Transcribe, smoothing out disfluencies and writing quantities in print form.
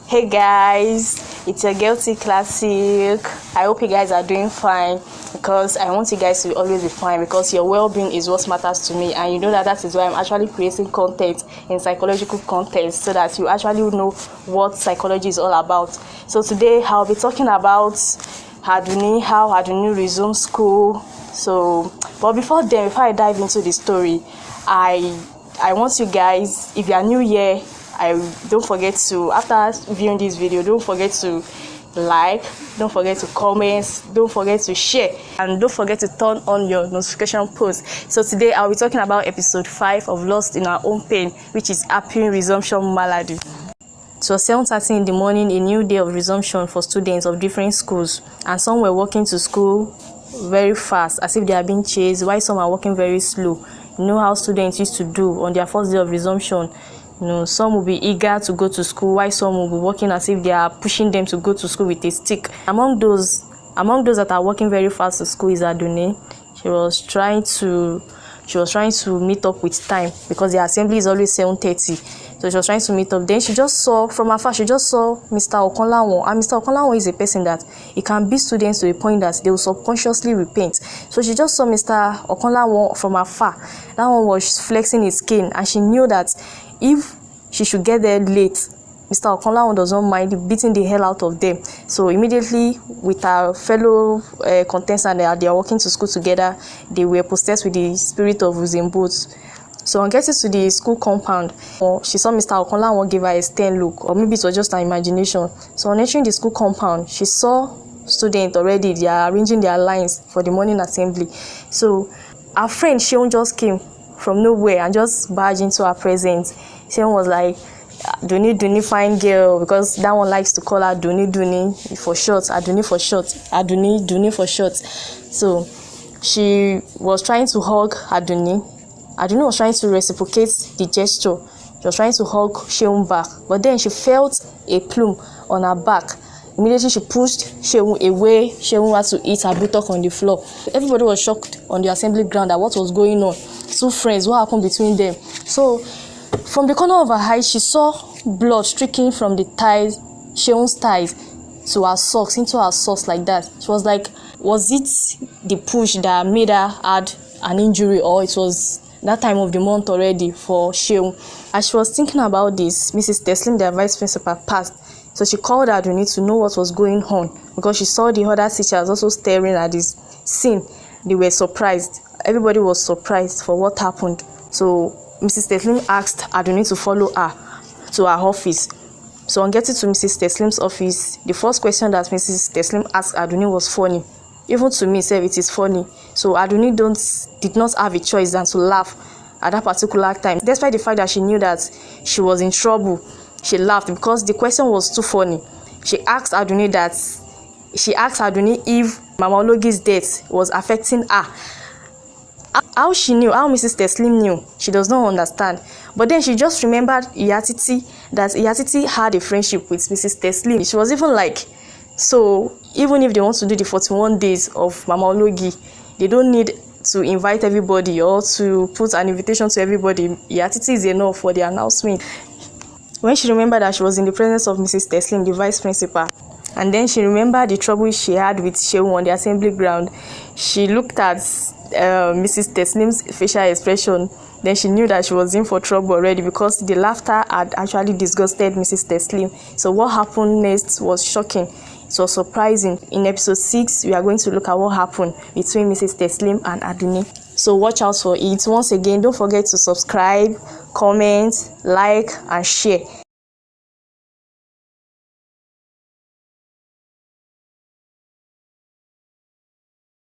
Hey guys, it's your guilty classic. I hope you guys are doing fine, because I want you guys to always be fine, because your well-being is what matters to me, and you know that is why I'm actually creating content in psychological content, so that you actually know what psychology is all about. So today I'll be talking about Aduni, how Aduni resumed school. But before I dive into the story, I want you guys, if you are new here, don't forget to, after viewing this video, don't forget to like, don't forget to comment, don't forget to share, and don't forget to turn on your notification post. So today I'll be talking about episode 5 of Lost in Our Own Pain, which is Happy Resumption Malady. It was 7:30 in the morning, a new day of resumption for students of different schools, and some were walking to school very fast as if they are being chased, while some are walking very slow. You know how students used to do on their first day of resumption. Some will be eager to go to school, while some will be walking as if they are pushing them to go to school with a stick. Among those that are walking very fast to school is Aduni. She was trying to meet up with time, because the assembly is always 7:30. So she was trying to meet up. Then she just saw from afar, Mr. Okonlawon. And Mr. Okonlawon is a person that he can beat students to a point that they will subconsciously repent. So she just saw Mr. Okonlawon from afar. That one was flexing his cane, and she knew that if she should get there late, Mr. Okonlawon does not mind beating the hell out of them. So immediately, with her fellow contestants, they are walking to school together, they were possessed with the spirit of Usain Bolt. So on getting to the school compound, she saw Mr. Okonlawon give her a stern look, or maybe it was just her imagination. So on entering the school compound, she saw students already, they are arranging their lines for the morning assembly. So her friend Sheon just came from nowhere and just barged into her presence. Sheon was like, Duni, fine girl, because that one likes to call her Duni for short, Aduni for short, Duni for short. So she was trying to hug Aduni. Aduni was trying to reciprocate the gesture. She was trying to hug Sheon back, but then she felt a plume on her back. Immediately she pushed Sheon away. Sheon had to eat her buttock on the floor. Everybody was shocked on the assembly ground at what was going on. Two friends, what happened between them? So from the corner of her eye, she saw blood streaking from the thighs, Sheon's thighs, to her socks, into her socks like that. She was like, was it the push that made her had an injury, or it was that time of the month already for Sheon? As she was thinking about this, Mrs. Teslim, their vice principal, passed. So she called Aduni to know what was going on, because she saw the other teachers also staring at this scene. They were surprised. Everybody was surprised for what happened. So Mrs. Teslim asked Aduni to follow her to her office. So on getting to Mrs. Teslim's office, the first question that Mrs. Teslim asked Aduni was funny. Even to me, it is funny. So Aduni did not have a choice than to laugh at that particular time. Despite the fact that she knew that she was in trouble, she laughed because the question was too funny. She asked Aduni if Mama Ologi's death was affecting her. How Mrs. Teslim knew, she does not understand. But then she just remembered Iyatiti had a friendship with Mrs. Teslim. She was even like, so even if they want to do the 41 days of Mama Ologi, they don't need to invite everybody or to put an invitation to everybody. Iyatiti is enough for the announcement. When she remembered that she was in the presence of Mrs. Teslim, the vice principal, and then she remembered the trouble she had with Sheon on the assembly ground, she looked at Mrs. Teslim's facial expression. Then she knew that she was in for trouble already, because the laughter had actually disgusted Mrs. Teslim. So what happened next was shocking. It was surprising. In episode 6, we are going to look at what happened between Mrs. Teslim and Aduni. So watch out for it. Once again, don't forget to subscribe, comment, like, and share.